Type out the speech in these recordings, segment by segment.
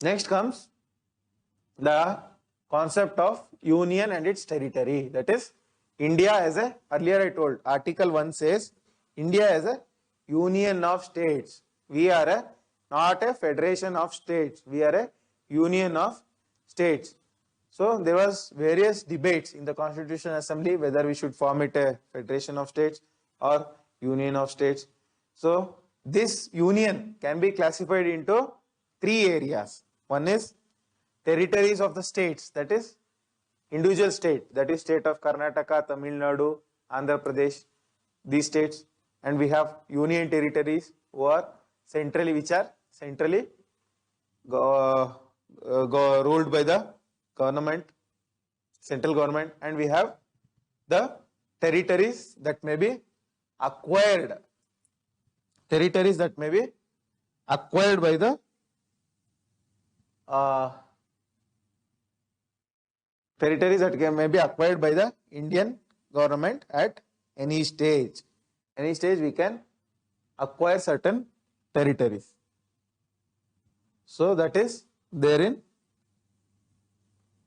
Next comes the concept of union and its territory. That is, India as a, earlier I told, Article 1 says, India as a union of states. We are not a federation of states. We are a union of states. So there was various debates in the Constitutional Assembly whether we should form it a federation of states or union of states. So this union can be classified into three areas. One is territories of the states, that is individual state, that is state of Karnataka, Tamil Nadu, Andhra Pradesh, these states. And we have union territories who are centrally, which are centrally ruled by the government, central government. And we have the territories that may be acquired, territories that may be acquired by the territories that may be acquired by the Indian government at any stage. Any stage we can acquire certain territories. So that is there in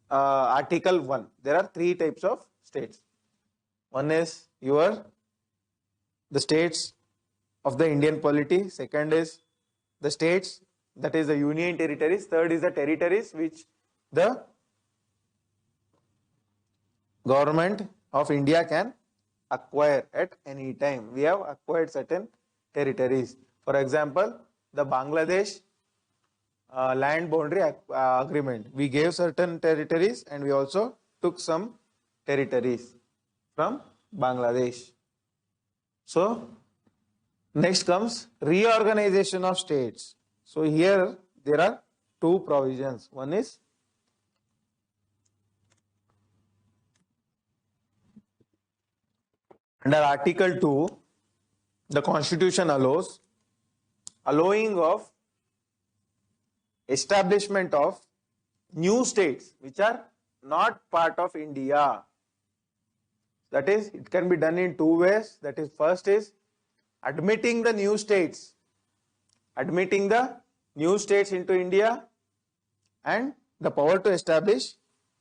Article 1. There are three types of states. One is the states of the Indian polity. Second is the states, that is the union territories. Third is the territories which the government of India can acquire at any time. We have acquired certain territories. For example, the Bangladesh land boundary agreement. We gave certain territories and we also took some territories from Bangladesh. So next comes reorganization of states. So here there are two provisions. One is under Article 2, the Constitution allowing of establishment of new states which are not part of India. That is, it can be done in two ways. That is, first is admitting the new states into India and the power to establish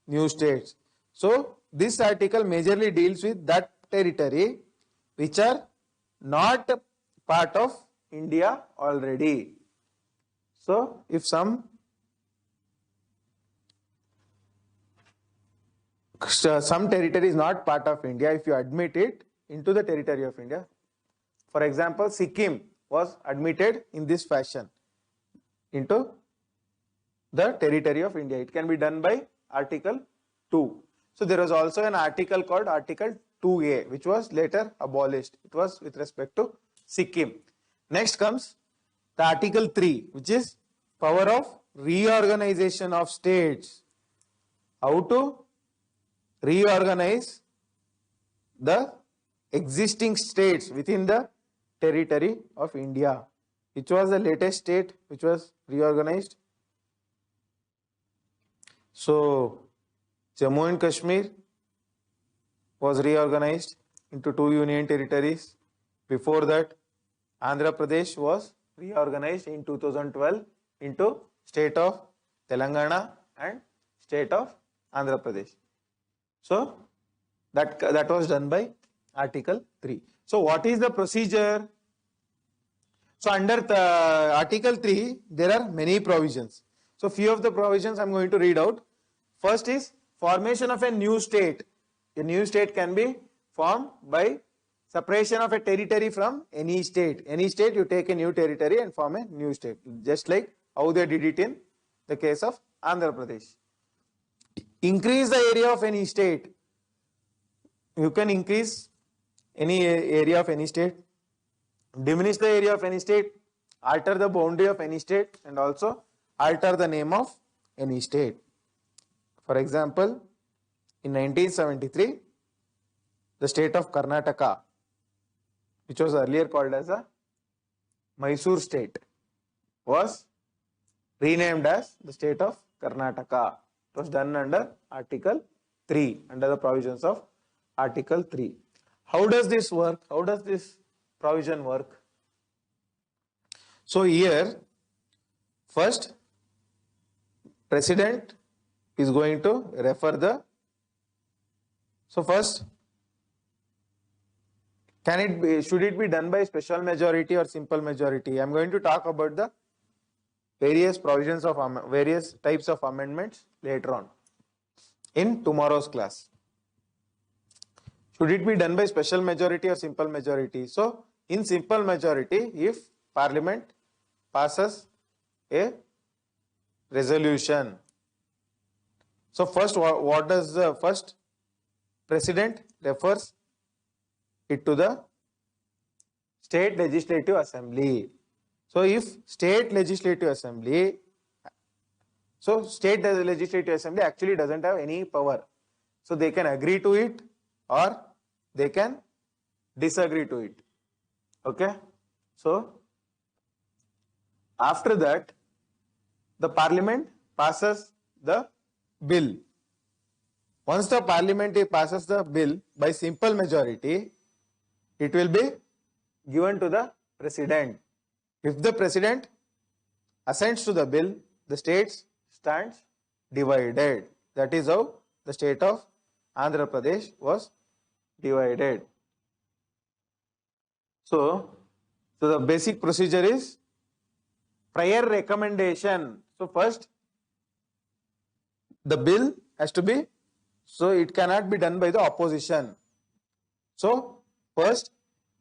new states. So this article majorly deals with that territory which are not part of India already. So if some territory is not part of India, if you admit it into the territory of India, for example, Sikkim was admitted in this fashion into the territory of India. It can be done by Article 2. So there was also an article called Article 2A, which was later abolished. It was with respect to Sikkim. Next comes the Article 3, which is power of reorganization of states. How to reorganize the existing states within the territory of India. Which was the latest state which was reorganized? So Jammu and Kashmir was reorganized into two union territories. Before that, Andhra Pradesh was reorganized in 2012 into state of Telangana and state of Andhra Pradesh. So that was done by Article 3. So what is the procedure? So under Article 3, there are many provisions. So few of the provisions I am going to read out. First is formation of a new state. A new state can be formed by separation of a territory from any state. Any state, you take a new territory and form a new state. Just like how they did it in the case of Andhra Pradesh. Increase the area of any state. You can increase any area of any state. Diminish the area of any state. Alter the boundary of any state. And also alter the name of any state. For example, in 1973, the state of Karnataka, which was earlier called as a Mysore state, was renamed as the state of Karnataka. It was done under Article 3, under the provisions of Article 3. How does this work? How does this provision work? So here, first, President is going to refer the, so first, should it be done by special majority or simple majority? I am going to talk about the various provisions of various types of amendments later on in tomorrow's class. Should it be done by special majority or simple majority? So, in simple majority, if Parliament passes a resolution. So, first, what does the first? President refers it to the State Legislative Assembly. So, if State Legislative Assembly, so State Legislative Assembly actually doesn't have any power. So, they can agree to it or they can disagree to it. Okay. So, after that, the Parliament passes the bill. Once the Parliament passes the bill by simple majority, it will be given to the President. If the President assents to the bill, the states stands divided. That is how the state of Andhra Pradesh was divided. So the basic procedure is prior recommendation. So first, the bill has to be, so it cannot be done by the opposition. So first,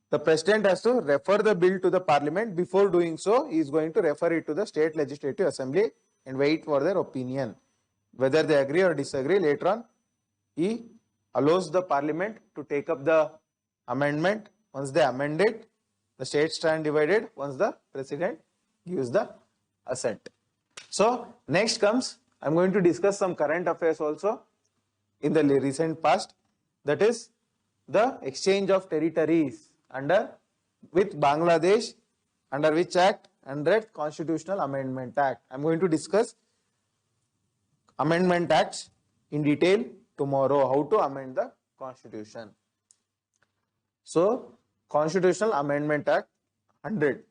the President has to refer the bill to the Parliament. Before doing so, he is going to refer it to the State Legislative Assembly and wait for their opinion. Whether they agree or disagree, later on, he allows the Parliament to take up the amendment. Once they amend it, the states stand divided once the President gives the assent. So, next comes, I am going to discuss some current affairs also in the recent past, that is the exchange of territories with Bangladesh, under which act? Under Constitutional Amendment Act. I am going to discuss amendment acts in detail tomorrow, how to amend the constitution. So, Constitutional Amendment Act 100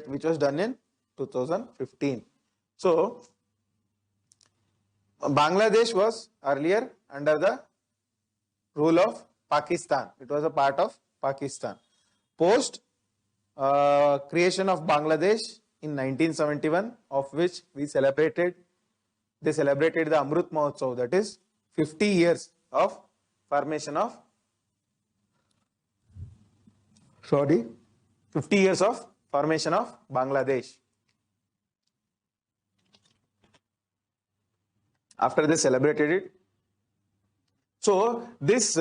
which was done in 2015. So, Bangladesh was earlier under the rule of Pakistan. It was a part of Pakistan. Post creation of Bangladesh in 1971, of which they celebrated the Amrut Mahotsav, that is 50 years of formation of 50 years of formation of Bangladesh. After they celebrated it, so this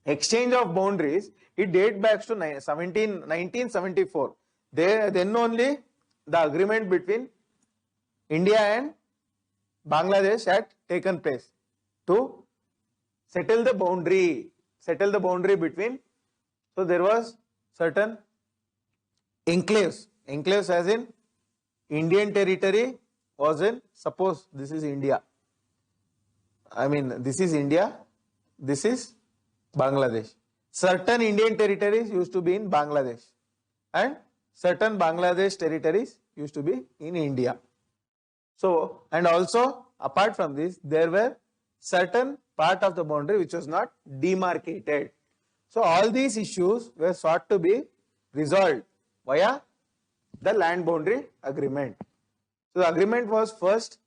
exchange of boundaries, it dates back to 1974. Then only the agreement between India and Bangladesh had taken place to settle the boundary between. So there was certain enclaves as in Indian territory was in, suppose this is India. I mean, this is India, this is Bangladesh. Certain Indian territories used to be in Bangladesh and certain Bangladesh territories used to be in India. So, and also apart from this, there were certain part of the boundary which was not demarcated. So, all these issues were sought to be resolved via the land boundary agreement. So, the agreement was first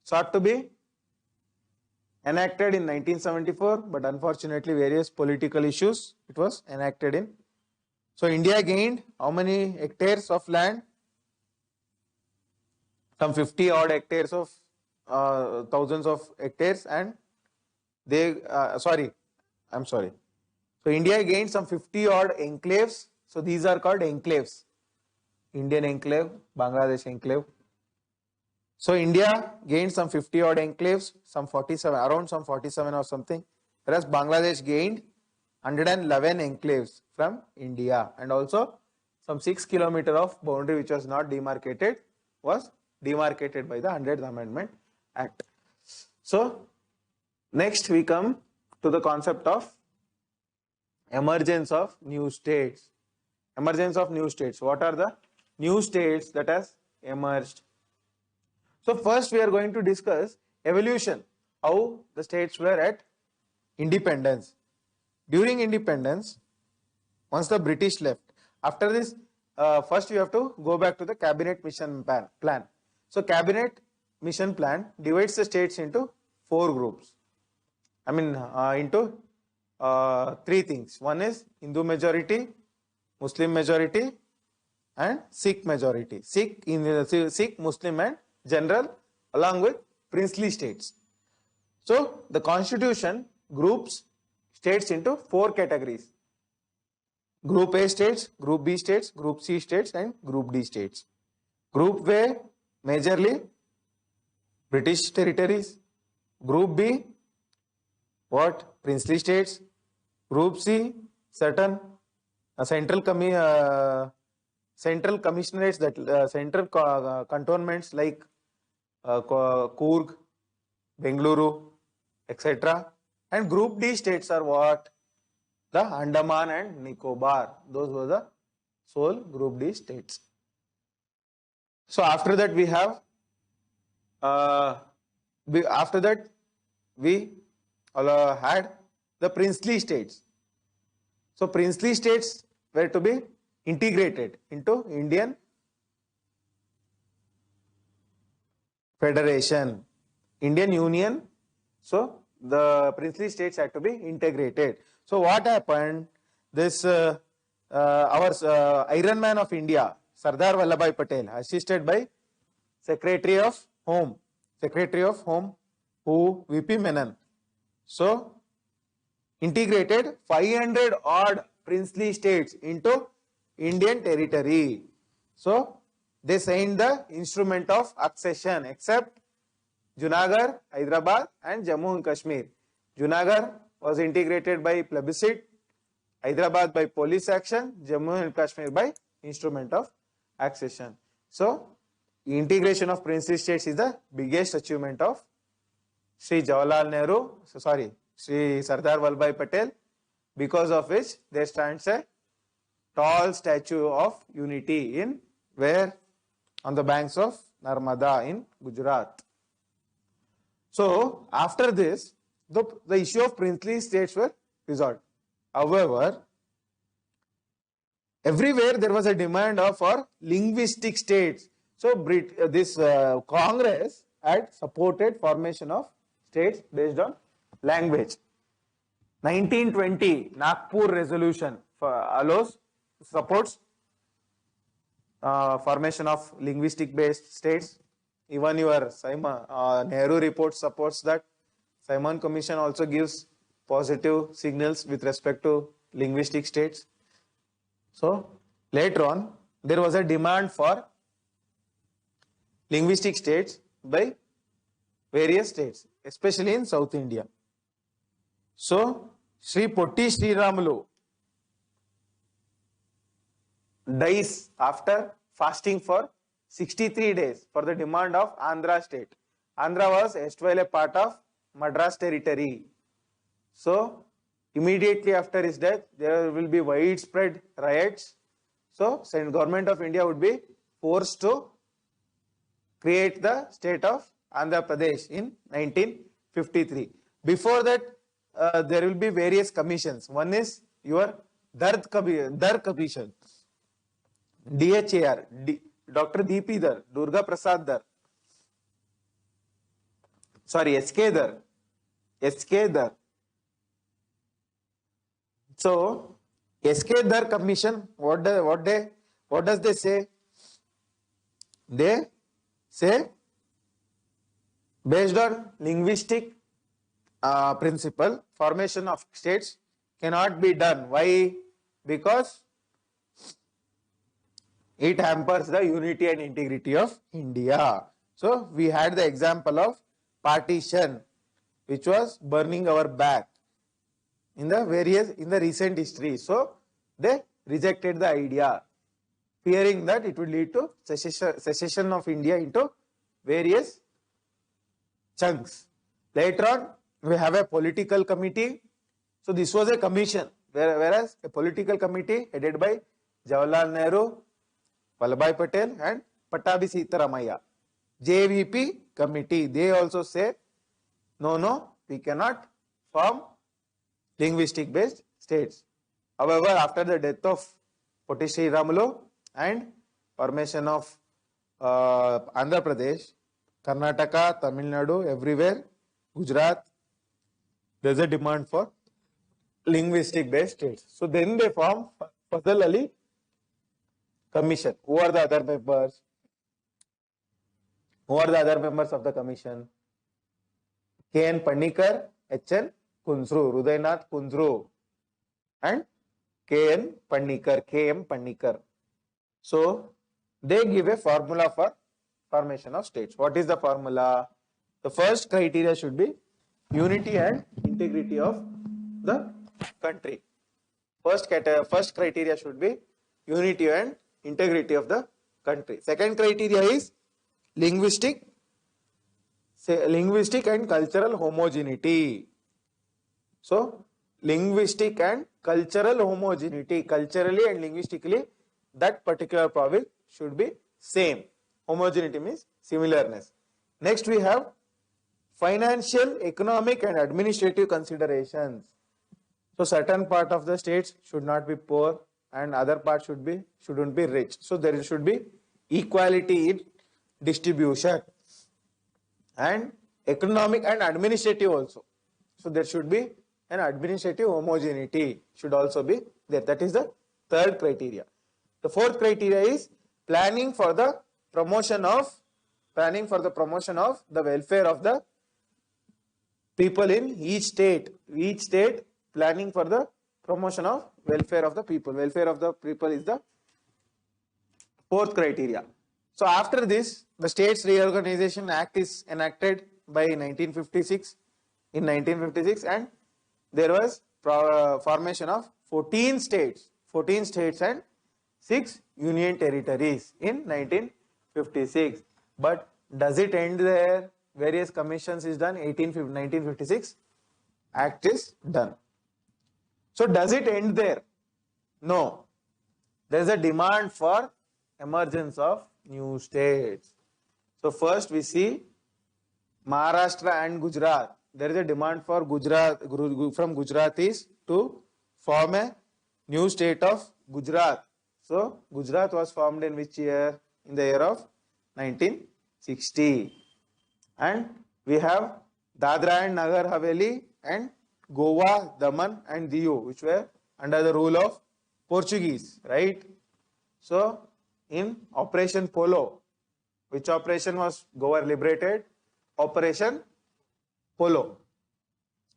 sought to be enacted in 1974, but unfortunately various political issues it was enacted in. So, India gained how many hectares of land? Some 50 odd hectares of thousands of hectares, and they So, India gained some 50 odd enclaves. So, these are called enclaves. Indian enclave, Bangladesh enclave. So, India gained some 50 odd enclaves, some 47, around some 47 or something. Whereas Bangladesh gained 111 enclaves from India, and also some 6 kilometers of boundary which was not demarcated was demarcated by the 100th Amendment Act. So, next we come to the concept of emergence of new states. Emergence of new states. What are the new states that has emerged? So first we are going to discuss evolution, how the states were at independence. During independence, once the British left, after this, first you have to go back to the cabinet mission plan. So cabinet mission plan divides the states into 4 groups. I mean into 3 things. One is Hindu majority, Muslim majority, and Sikh majority. Sikh, Muslim, and general, along with princely states. So the constitution groups states into 4 categories: Group A states, Group B states, Group C states, and Group D states. Group A majorly British territories. Group B, what? Princely states. Group C, certain central commissionerates, that central cantonments like Coorg, Bengaluru, etc. And Group D states are what? The Andaman and Nicobar. Those were the sole Group D states. So after that we have, we had the princely states. So princely states were to be integrated into Indian Federation, Indian Union. So the princely states had to be integrated. So what happened? This our Iron Man of India, Sardar Vallabhbhai Patel, assisted by Secretary of Home, who VP Menon. So integrated 500 odd princely states into Indian territory. So they signed the instrument of accession except Junagadh, Hyderabad, and Jammu and Kashmir. Junagadh was integrated by plebiscite, Hyderabad by police action, Jammu and Kashmir by instrument of accession. So integration of princely states is the biggest achievement of Sri Sardar Vallabhbhai Patel, because of which there stands a tall statue of unity in where? On the banks of Narmada in Gujarat. So after this, the issue of princely states were resolved. However, everywhere there was a demand for linguistic states. So this Congress had supported formation of states based on language. 1920 Nagpur resolution supports formation of linguistic based states. Even your Nehru report supports that. Simon Commission also gives positive signals with respect to linguistic states. So later on there was a demand for linguistic states by various states, especially in South India. So Sri Potti Sriramulu dies after fasting for 63 days for the demand of Andhra state. Andhra was erstwhile a part of Madras territory. So immediately after his death, there will be widespread riots. So government of India would be forced to create the state of Andhra Pradesh in 1953. Before that, there will be various commissions. One is your Dar Commission, DHAR, Dr. D.P. Dar, Durga Prasad Dar, SK Dar. So SK Dar Commission, what does they say? They say based on linguistic principle, formation of states cannot be done. Why? Because it hampers the unity and integrity of India. So we had the example of partition, which was burning our back in the recent history. So they rejected the idea, fearing that it would lead to secession of India into various chunks. Later on, we have a political committee. So this was a commission, whereas a political committee headed by Jawaharlal Nehru, Vallabhbhai Patel and Pattabhi Sitaramaiah. JVP committee. They also say, no, we cannot form linguistic based states. However, after the death of Potti Sriramulu and formation of Andhra Pradesh, Karnataka, Tamil Nadu, everywhere, Gujarat, there is a demand for linguistic based states. So then they form Fazal Ali Commission. Who are the other members? Who are the other members of the commission? K.N. Panikar, H.N. Kunzru, Rudaynath Kunzru, and K.N. Panikar, K.M. Panikar. So they give a formula for formation of states. What is the formula? The first criteria should be unity and integrity of the country. First criteria should be unity and integrity of the country. Second criteria is linguistic and cultural homogeneity. So, linguistic and cultural homogeneity, culturally and linguistically, that particular province should be same. Homogeneity means similarness. Next we have financial, economic and administrative considerations. So, certain part of the states should not be poor and other part shouldn't be rich. So, there should be equality in distribution and economic and administrative also. So, there should be an administrative homogeneity should also be there. That is the third criteria. The fourth criteria is planning for the promotion of the welfare of the people in each state. Each state planning for the promotion of welfare of the people. Welfare of the people is the fourth criteria. So after this, the States Reorganization Act is enacted by 1956. In 1956, and there was formation of 14 states and 6 union territories in 1956. But does it end there? Various commissions is done. 1956 Act is done. So does it end there? No. There is a demand for emergence of new states. So first we see Maharashtra and Gujarat. There is a demand for from Gujaratis to form a new state of Gujarat. So Gujarat was formed in which year? In the year of 1960. And we have Dadra and Nagar Haveli and Goa, Daman and Diu, which were under the rule of Portuguese, right? So in Operation Polo, which operation was Goa liberated? Operation Polo.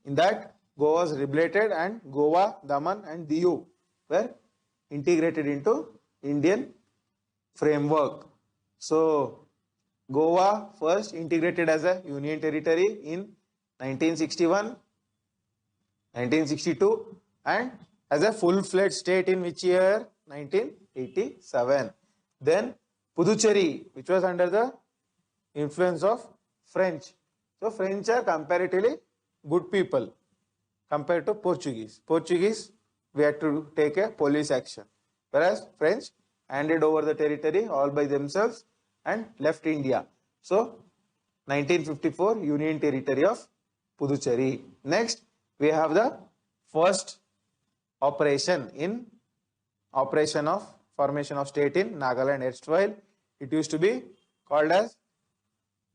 In that, Goa was liberated and Goa, Daman and Diu were integrated into Indian framework. So Goa first integrated as a union territory in 1961, 1962 and as a full-fledged state in which year? 1987. Then Puducherry, which was under the influence of French. So French are comparatively good people compared to Portuguese. Portuguese, we had to take a police action, whereas French handed over the territory all by themselves and left India. So 1954 Union Territory of Puducherry. Next, we have the first operation in operation of formation of state in Nagaland. Erstwhile, it used to be called as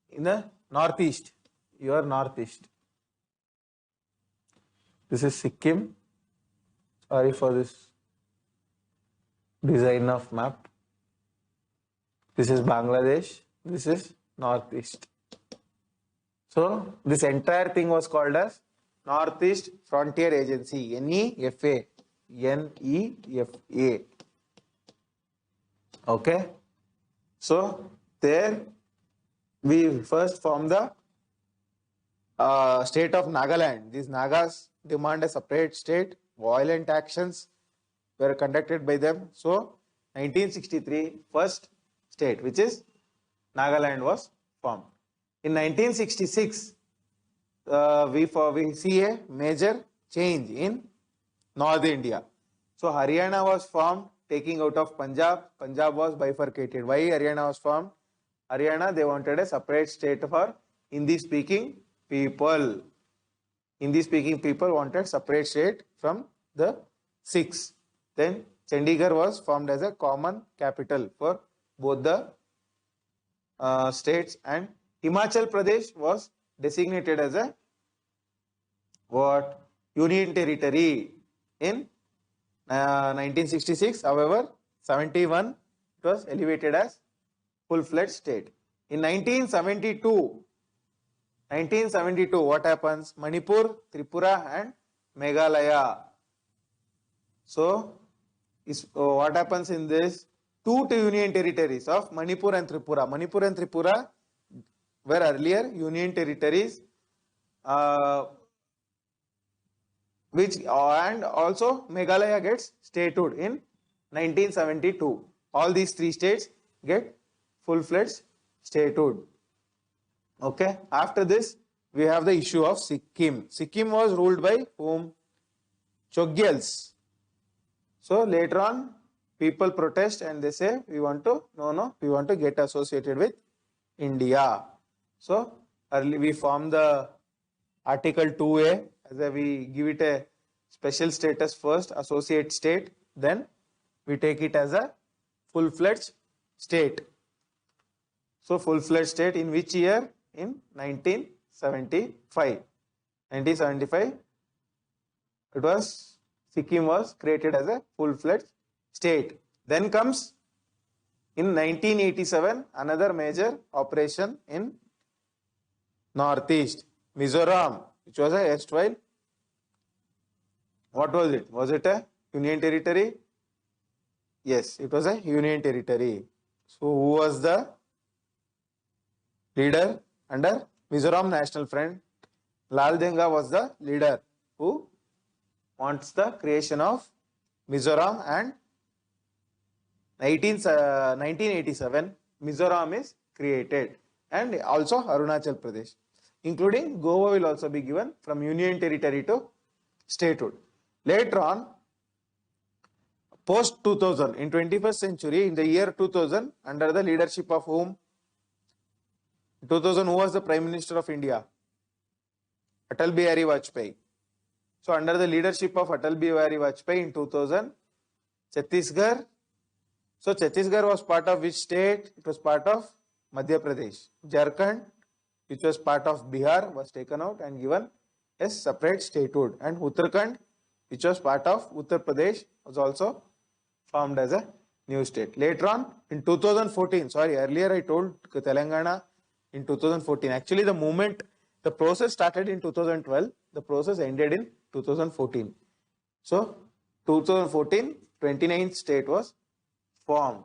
in the northeast. Your northeast. This is Sikkim. Sorry for this design of map. This is Bangladesh. This is northeast. So this entire thing was called as Northeast Frontier Agency, NEFA. NEFA. Okay. So there we first formed the state of Nagaland. These Nagas demand a separate state. Violent actions were conducted by them. So 1963 first state, which is Nagaland, was formed. In 1966, we see a major change in North India. So Haryana was formed, taking out of Punjab. Punjab was bifurcated. Why Haryana was formed? Haryana, they wanted a separate state for Hindi-speaking people. Hindi-speaking people wanted separate state from the Sikhs. Then Chandigarh was formed as a common capital for both the states, and Himachal Pradesh was designated as a what? Union territory in 1966. However, 71 it was elevated as full-fledged state. In 1972, what happens? Manipur, Tripura and Meghalaya. So, what happens in this? Two union territories of Manipur and Tripura. Manipur and Tripura were earlier union territories, and also Meghalaya gets statehood in 1972. All these three states get full-fledged statehood. Okay. After this, we have the issue of Sikkim. Sikkim was ruled by whom? Chogyals. So later on, people protest and they say, we want to get associated with India. So early we form the Article 2A, as we give it a special status first, associate state, then we take it as a full-fledged state. So full-fledged state in which year? In 1975. 1975, Sikkim was created as a full-fledged state. Then comes in 1987 another major operation in Northeast, Mizoram, which was a erstwhile. What was it? Was it a union territory? Yes, it was a union territory. So who was the leader under Mizoram National Front? Lal Denga was the leader who wants the creation of Mizoram, and 1987 Mizoram is created, and also Arunachal Pradesh, including Goa will also be given from union territory to statehood. Later on, post 2000, in 21st century, in the year 2000, under the leadership of whom? 2000, who was the Prime Minister of India? Atal Bihari Vajpayee. So under the leadership of Atal Bihari Vajpayee in 2000, Chhattisgarh. So Chhattisgarh was part of which state? It was part of Madhya Pradesh. Jharkhand, which was part of Bihar, was taken out and given a separate statehood. And Uttarakhand, which was part of Uttar Pradesh, was also formed as a new state. Later on, in 2014, earlier I told Telangana in 2014. Actually, the process started in 2012. The process ended in 2014. So, 2014, 29th state was formed.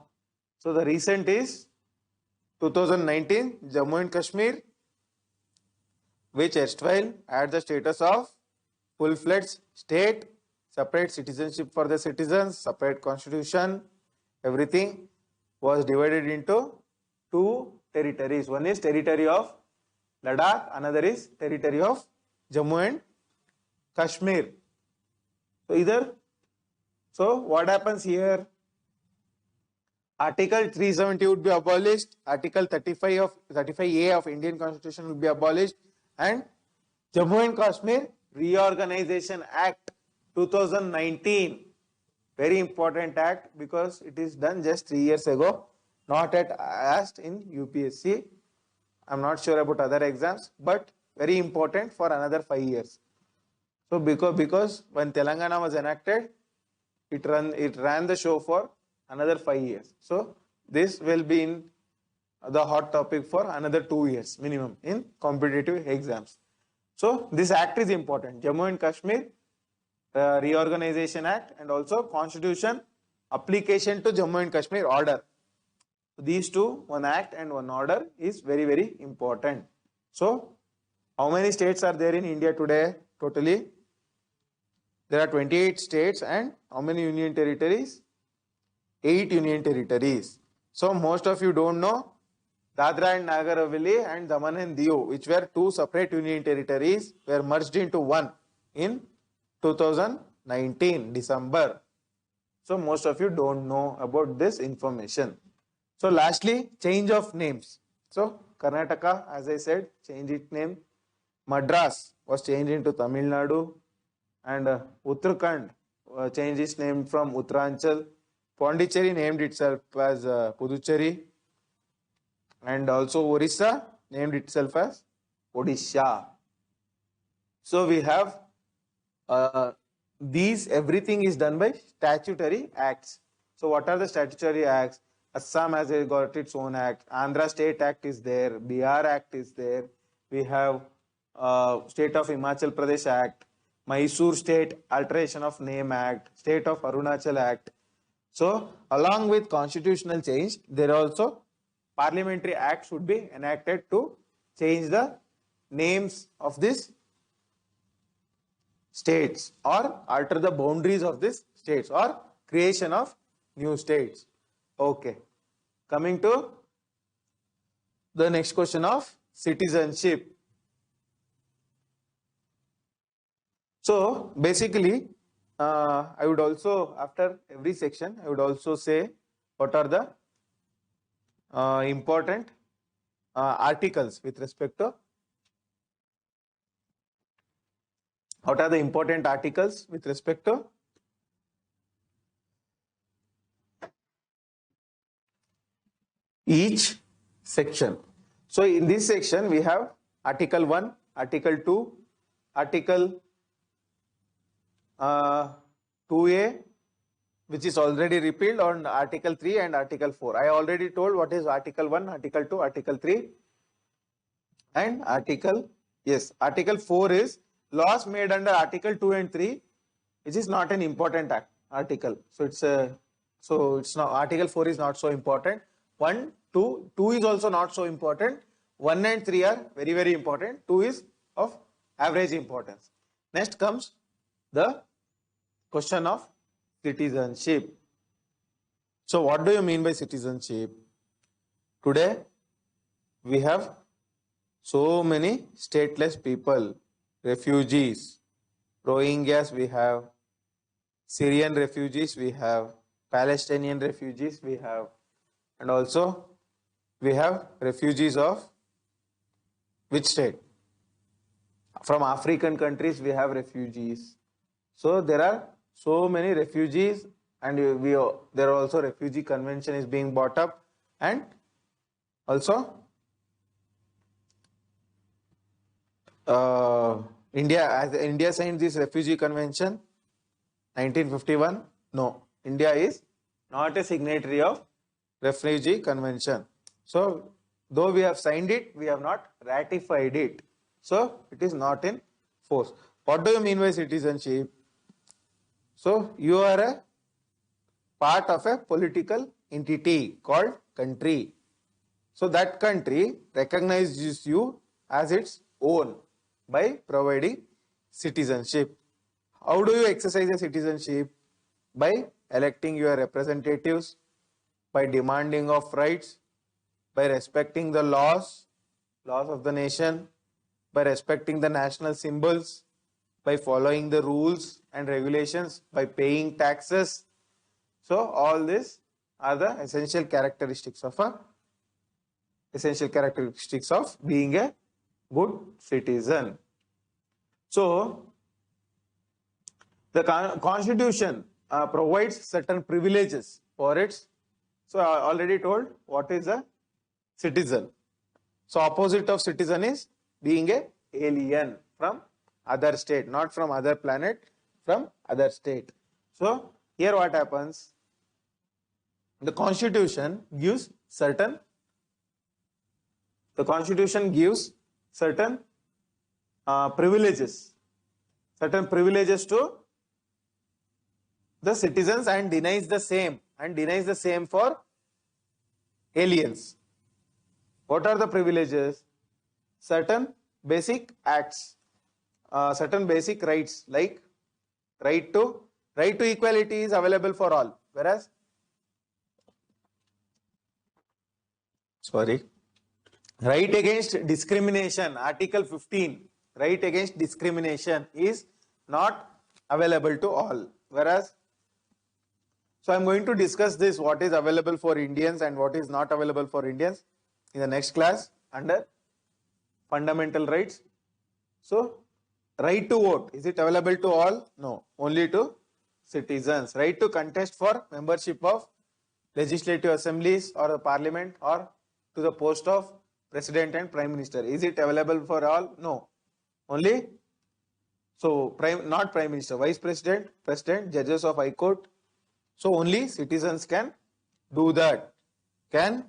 So, the recent is 2019, Jammu and Kashmir, which erstwhile had the status of full-fledged state, separate citizenship for the citizens, separate constitution, everything was divided into two territories. One is territory of Ladakh, another is territory of Jammu and Kashmir. So what happens here? Article 370 would be abolished, Article 35A of Indian Constitution would be abolished, and Jammu and Kashmir Reorganization Act 2019, very important act because it is done just 3 years ago, not yet asked in UPSC. I am not sure about other exams, but very important for another 5 years. So because when Telangana was enacted, it ran the show for another 5 years. So this will be in the hot topic for another 2 years minimum in competitive exams. So this act is important. Jammu and Kashmir Reorganization Act, and also Constitution application to Jammu and Kashmir order. These two, one act and one order, is very, very important. So how many states are there in India today? Totally there are 28 states, and how many union territories? 8 union territories. So most of you don't know Dadra and Nagar Haveli and Daman and Diu, which were two separate union territories, were merged into one in 2019 December. So most of you don't know about this information. So lastly, change of names. So Karnataka, as I said, changed its name. Madras was changed into Tamil Nadu, and Uttarakhand changed its name from Uttaranchal. Pondicherry named itself as Puducherry, and also Orissa named itself as Odisha. So we have these, everything is done by statutory acts. So what are the statutory acts? Assam has got its own act. Andhra State Act is there. Bihar Act is there. We have State of Himachal Pradesh Act, Mysore State Alteration of Name Act, State of Arunachal Act. So along with constitutional change, there are also parliamentary acts should be enacted to change the names of these states or alter the boundaries of these states or creation of new states. Okay, coming to the next question of citizenship. So basically, I would also, after every section, I would also say what are the important articles with respect to, what are the important articles with respect to each section. So in this section, we have Article 1, Article 2, Article 2A, which is already repealed, on Article 3 and Article 4. I already told what is Article 1, Article 2, Article 3 and Article 4 is laws made under Article 2 and 3, which is not an important article. So it's not, Article 4 is not so important. 1, 2 is also not so important. 1 and 3 are very, very important. 2 is of average importance. Next comes the question of citizenship. So what do you mean by citizenship? Today we have so many stateless people, refugees, Rohingyas we have, Syrian refugees we have, Palestinian refugees we have, and also we have refugees of which state? From African countries we have refugees. So there are so many refugees, and there are also refugee convention is being brought up, and also India signed this refugee convention 1951. No, India is not a signatory of refugee convention. So though we have signed it, we have not ratified it. So it is not in force. What do you mean by citizenship? So you are a part of a political entity called country. So that country recognizes you as its own by providing citizenship. How do you exercise a citizenship? By electing your representatives, by demanding of rights, by respecting the laws of the nation, by respecting the national symbols, by following the rules and regulations, by paying taxes. So all these are the essential characteristics of being a good citizen. So the Constitution provides certain privileges for its. So I already told what is a citizen. So opposite of citizen is being a alien from other state, not from other planet, from other state. So here what happens? The Constitution gives certain privileges to the citizens and denies the same for aliens. What are the privileges? Certain basic acts, certain basic rights, like right to equality is available for all, whereas right against discrimination, Article 15, right against discrimination is not available to all, whereas, so I am going to discuss this, what is available for Indians and what is not available for Indians. in the next class under fundamental rights. So, right to vote, is it available to all? No, only to citizens. Right to contest for membership of legislative assemblies or the parliament or to the post of president and prime minister. Is it available for all? No, only, so not prime minister, vice president, president, judges of high court. So only citizens can do that. Can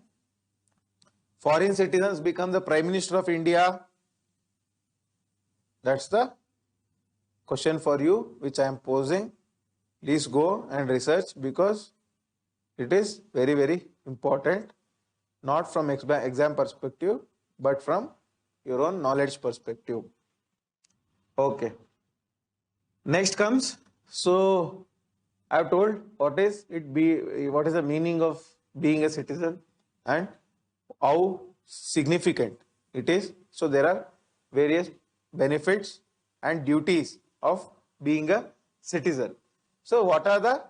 foreign citizens become the prime minister of India? That's the question for you which I am posing. Please go and research because it is very, very important, not from exam perspective, but from your own knowledge perspective. Okay. Next comes, so I have told what is the meaning of being a citizen and how significant it is. So there are various benefits and duties of being a citizen. So what are the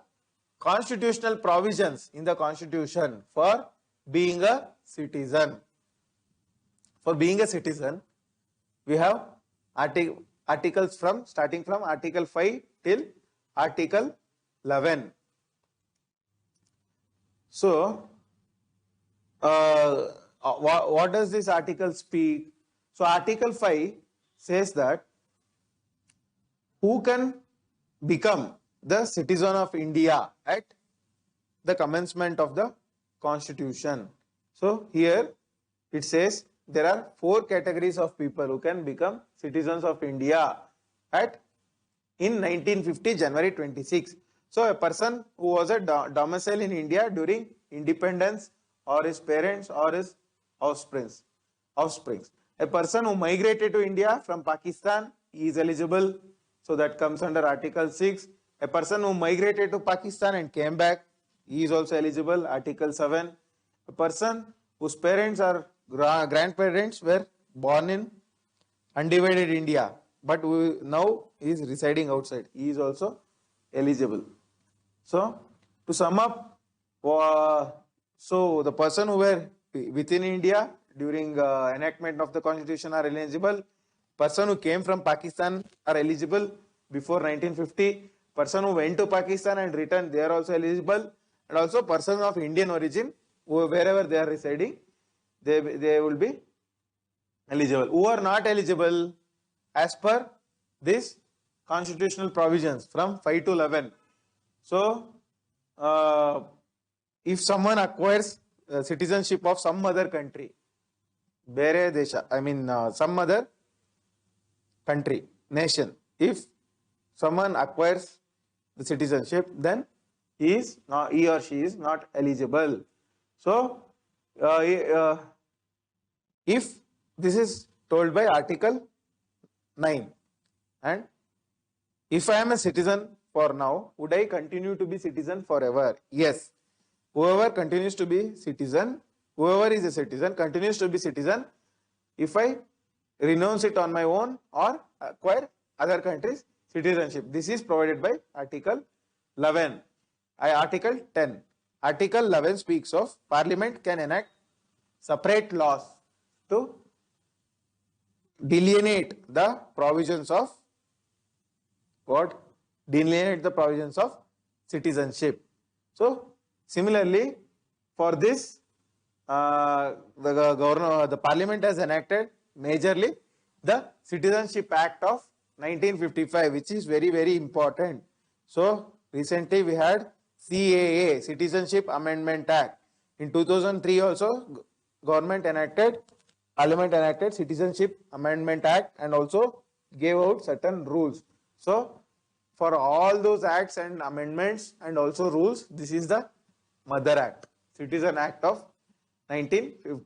constitutional provisions in the constitution for being a citizen? For being a citizen, we have articles starting from Article 5 till Article 11. So, what does this article speak? So, Article 5 says that who can become the citizen of India at the commencement of the Constitution. So, here it says there are 4 categories of people who can become citizens of India in 1950 January 26. So, a person who was a domicile in India during independence, or his parents or his offsprings. A person who migrated to India from Pakistan, he is eligible. So, that comes under Article 6. A person who migrated to Pakistan and came back, he is also eligible, Article 7. A person whose parents or grandparents were born in undivided India, but now is residing outside, he is also eligible. So, to sum up, so the person who were within India during enactment of the Constitution are eligible. Person who came from Pakistan are eligible before 1950. Person who went to Pakistan and returned, they are also eligible. And also persons of Indian origin, wherever they are residing, they will be eligible. Who are not eligible as per this constitutional provisions from 5 to 11. So, if someone acquires citizenship of some other country, Bere Desha, I mean some other country, nation, if someone acquires the citizenship, then he or she is not eligible. So, if this is told by Article 9, and if I am a citizen for now, would I continue to be citizen forever? Yes. Whoever continues to be citizen, whoever is a citizen continues to be citizen if I renounce it on my own or acquire other countries' citizenship. This is provided by Article 11. Article 10. Article 11 speaks of Parliament can enact separate laws to delineate the provisions of what? Delineate the provisions of citizenship. So, similarly, for this, the Parliament has enacted majorly the Citizenship Act of 1955, which is very, very important. So, recently we had CAA, Citizenship Amendment Act. In 2003 also, Parliament enacted Citizenship Amendment Act and also gave out certain rules. So, for all those acts and amendments and also rules, this is the Mother Act, Citizen Act of